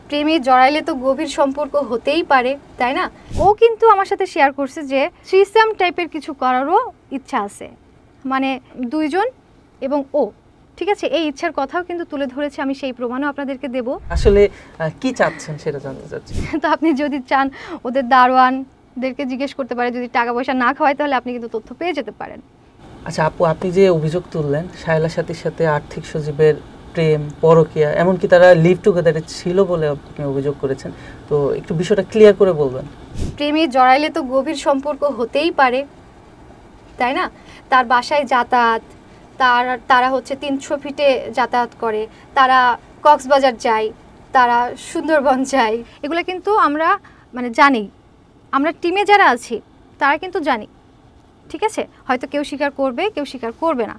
প্রেমে জড়াইলে তো গভীর সম্পর্ক হতেই পারে, তাই না? ও কিন্তু আমার সাথে শেয়ার করছে যে থ্রিসাম টাইপের কিছু করারও ইচ্ছা আছে, মানে দুইজন এবং ও, ঠিক আছে? এই ইচ্ছার কথাও কিন্তু তুলে ধরেছে, আমি সেই প্রমাণও আপনাদেরকে দেব। আসলে কি চাচ্ছেন সেটা জানতে চাচ্ছি। তো আপনি যদি চান ওদের দারোয়ানদেরকে জিজ্ঞেস করতে পারে, যদি টাকা পয়সা না খাওয়ায় তাহলে আপনি কিন্তু তথ্য পেয়ে যেতে পারেন। আচ্ছা আপু, আপনি যে অভিযোগ তুললেন শায়লা সাথীর সাথে আর্থিক সজীবের প্রেম, পরকীয়া, এমনকি তারা লিভ টুগেদারে ছিল বলে আপনি অভিযোগ করেছেন, তো একটু বিষয়টা ক্লিয়ার করে বলবেন। প্রেমে জড়াইলে তো গভীর সম্পর্ক হতেই পারে, তাই না? তার বাসায় যাতায়াত, তারা হচ্ছে 300 ফিটে যাতায়াত করে, তারা কক্সবাজার যায়, তারা সুন্দরবন যায়, এগুলো কিন্তু আমরা মানে জানি, আমরা টিমে যারা আছি তারা কিন্তু জানি, ঠিক আছে? হয়তো কেউ স্বীকার করবে, কেউ স্বীকার করবে না।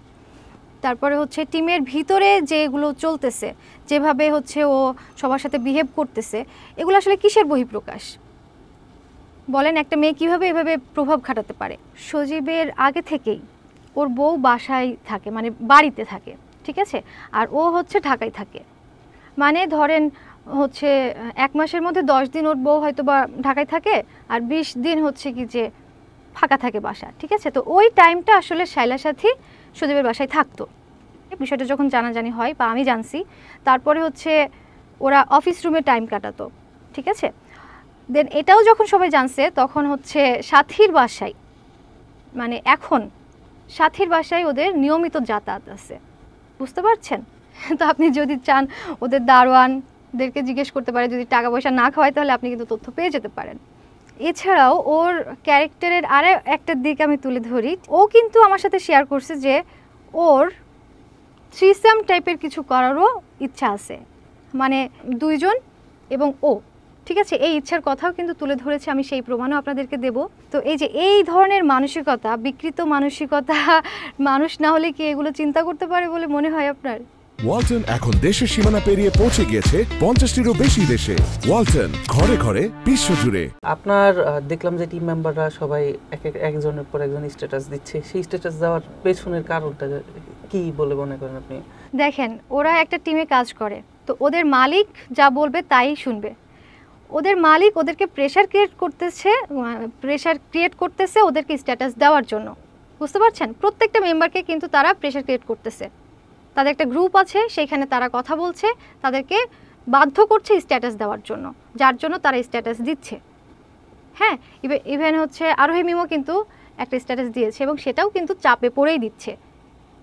তারপরে হচ্ছে টিমের ভিতরে যেগুলো চলতেছে, যেভাবে হচ্ছে ও সবার সাথে বিহেভ করতেছে, এগুলো আসলে কিসের বহিঃপ্রকাশ বলেন? একটা মেয়ে কীভাবে এভাবে প্রভাব খাটাতে পারে? সজীবের আগে থেকেই ওর বউ বাসায় থাকে, মানে বাড়িতে থাকে, ঠিক আছে? আর ও হচ্ছে ঢাকায় থাকে, মানে ধরেন হচ্ছে 1 মাসের মধ্যে 10 দিন ওর বউ হয়তো বা ঢাকায় থাকে, আর 20 দিন হচ্ছে কি যে ফাঁকা থাকে বাসা, ঠিক আছে? তো ওই টাইমটা আসলে শায়লা সাথী সজীবের বাসায় থাকতো। বিষয়টা যখন জানাজানি হয় বা আমি জানছি, তারপরে হচ্ছে ওরা অফিস রুমে টাইম কাটাতো, ঠিক আছে? দেন এটাও যখন সবাই জানছে, তখন হচ্ছে সাথীর বাসায়, মানে এখন সাথীর বাসায় ওদের নিয়মিত যাতায়াত আছে, বুঝতে পারছেন? তো আপনি যদি চান ওদের দারোয়ানদেরকে জিজ্ঞেস করতে পারে, যদি টাকা পয়সা না খাওয়ায় তাহলে আপনি কিন্তু তথ্য পেয়ে যেতে পারেন। এছাড়াও ওর ক্যারেক্টারের আরও একটা দিক আমি তুলে ধরি। ও কিন্তু আমার সাথে শেয়ার করছে যে ওর থ্রিসাম টাইপের কিছু করারও ইচ্ছা আছে, মানে দুইজন এবং ও, ঠিক আছে? এই ইচ্ছার কথাও কিন্তু তুলে ধরেছে, আমি সেই প্রমাণও আপনাদেরকে দেব। তো এই যে এই ধরনের মানসিকতা, বিকৃত মানসিকতা, মানুষ না হলে কি এগুলো চিন্তা করতে পারে বলে মনে হয় আপনার? ওয়ালটন এখন দেশের সীমানা পেরিয়ে পৌঁছে গিয়েছে 50টিরও বেশি দেশে। ওয়ালটন, ঘরে ঘরে বিশ্বজুড়ে। আপনার দেখলাম যে টিম মেম্বাররা সবাই একজনের পর একজন স্ট্যাটাস দিচ্ছে, সেই স্ট্যাটাস দেওয়ার পেছনের কারণটা কি বলে মনে করেন আপনি? দেখেন, ওরা একটা টিমে কাজ করে, তো ওদের মালিক যা বলবে তাই শুনবে। ওদের মালিক ওদেরকে প্রেশার ক্রিয়েট করতেছে ওদেরকে স্ট্যাটাস দেওয়ার জন্য, বুঝতে পারছেন? প্রত্যেকটা মেম্বারকে কিন্তু তারা প্রেশার ক্রিয়েট করতেছে। তাদের একটা গ্রুপ আছে, সেইখানে তারা কথা বলছে, তাদেরকে বাধ্য করছে স্ট্যাটাস দেওয়ার জন্য, যার জন্য তারা স্ট্যাটাস দিচ্ছে। হ্যাঁ, ইভেন হচ্ছে আরোহী মিমও কিন্তু একটা স্ট্যাটাস দিয়েছে, এবং সেটাও কিন্তু চাপে পড়েই দিচ্ছে।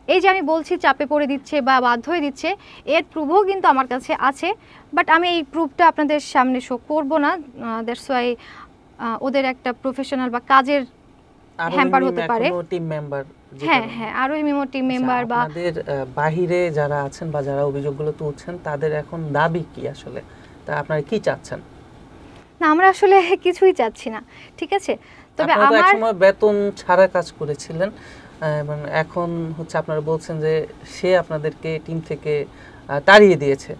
এই যে আমি বলছি চাপে পড়ে দিচ্ছে বা বাধ্য হয়ে দিচ্ছে, এর প্রুফও কিন্তু আমার কাছে আছে, বাট আমি এই প্রুফটা আপনাদের সামনে শো করব না। দ্যাটস ওয়াই ওদের একটা প্রফেশনাল বা কাজের হ্যাম্পার হতে পারে। টিম মেম্বার, হ্যাঁ হ্যাঁ, আরোহী মিমো টিম মেম্বার বা আমাদের বাহিরে যারা আছেন বা যারা অভিযোগগুলো তুলছেন, তাদের এখন দাবি কি আসলে? তা আপনারা কি চাচ্ছেন? না, আমরা আসলে কিছুই চাচ্ছি না, ঠিক আছে? তবে আমার এক সময় বেতন ছাড়া কাজ করেছিলেন, এবং এখন হচ্ছে আপনারা বলছেন যে সে আপনাদেরকে টিম থেকে তাড়িয়ে দিয়েছে,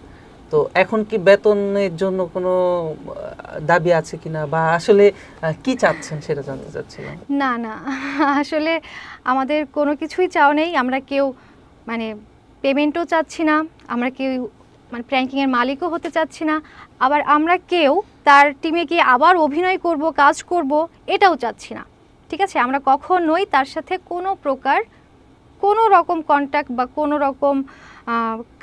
তো এখন কি বেতনের জন্য কোনো দাবি আছে কিনা, বা আসলে কি চাচ্ছেন সেটা জানতে চাচ্ছিলাম। না না, আসলে আমাদের কোনো কিছুই চাওয়া নেই। আমরা কেউ মানে পেমেন্টও চাচ্ছি না, আমরা কেউ মানে প্র্যাঙ্কিংয়ের মালিকও হতে চাচ্ছি না, আবার আমরা কেউ তার টিমে গিয়ে আবার অভিনয় করব, কাজ করব, এটাও চাচ্ছি না, ঠিক আছে? আমরা কখনোই তার সাথে কোনো রকম কন্ট্যাক্ট বা কোনো রকম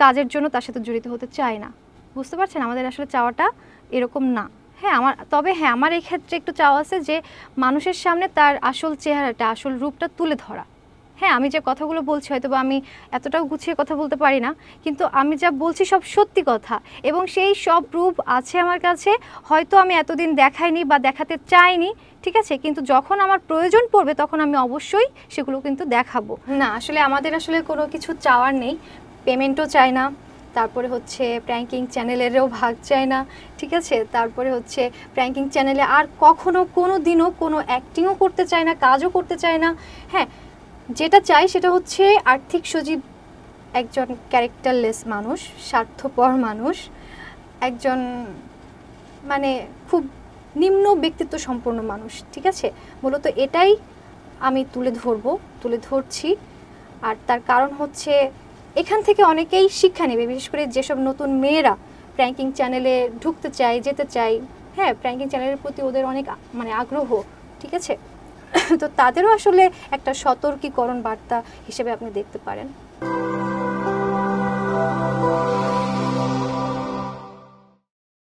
কাজের জন্য তার সাথে জড়িত হতে চাই না, বুঝতে পারছেন? আমাদের আসলে চাওয়াটা এরকম না। হ্যাঁ, আমার এই ক্ষেত্রে একটু চাওয়া আছে যে মানুষের সামনে তার আসল চেহারাটা, আসল রূপটা তুলে ধরা। হ্যাঁ, আমি যে কথাগুলো বলছি হয়তো বা আমি এতটাও গুছিয়ে কথা বলতে পারি না, কিন্তু আমি যা বলছি সব সত্যি কথা, এবং সেই সব প্রুফ আছে আমার কাছে। হয়তো আমি এতদিন দেখাইনি বা দেখাতে চাইনি, ঠিক আছে? কিন্তু যখন আমার প্রয়োজন পড়বে তখন আমি অবশ্যই সেগুলো কিন্তু দেখাবো। না, আসলে আমাদের আসলে কোনো কিছু চাওয়ার নেই, পেমেন্টও চাই না, তারপরে হচ্ছে প্র্যাঙ্কিং চ্যানেলেরও ভাগ চাই না, ঠিক আছে? তারপরে হচ্ছে প্র্যাঙ্কিং চ্যানেলে আর কোনো দিনও কোনো অ্যাক্টিংও করতে চাই না, কাজও করতে চাই না। হ্যাঁ, যেটা চাই সেটা হচ্ছে আর্থিক সজীব একজন ক্যারেক্টারলেস মানুষ, স্বার্থপর মানুষ, একজন মানে খুব নিম্ন ব্যক্তিত্ব সম্পন্ন মানুষ, ঠিক আছে? মূলত এটাই আমি তুলে ধরছি। আর তার কারণ হচ্ছে এখান থেকে অনেকেই শিক্ষা নেবে, বিশেষ করে যেসব নতুন মেয়েরা প্র্যাঙ্কিং চ্যানেলে ঢুকতে চায়, যেতে চায়, হ্যাঁ প্র্যাঙ্কিং চ্যানেলের প্রতি ওদের অনেক মানে আগ্রহ, ঠিক আছে? তো তাদেরও আসলে একটা সতর্কীকরণ বার্তা হিসেবে আপনি দেখতে পারেন।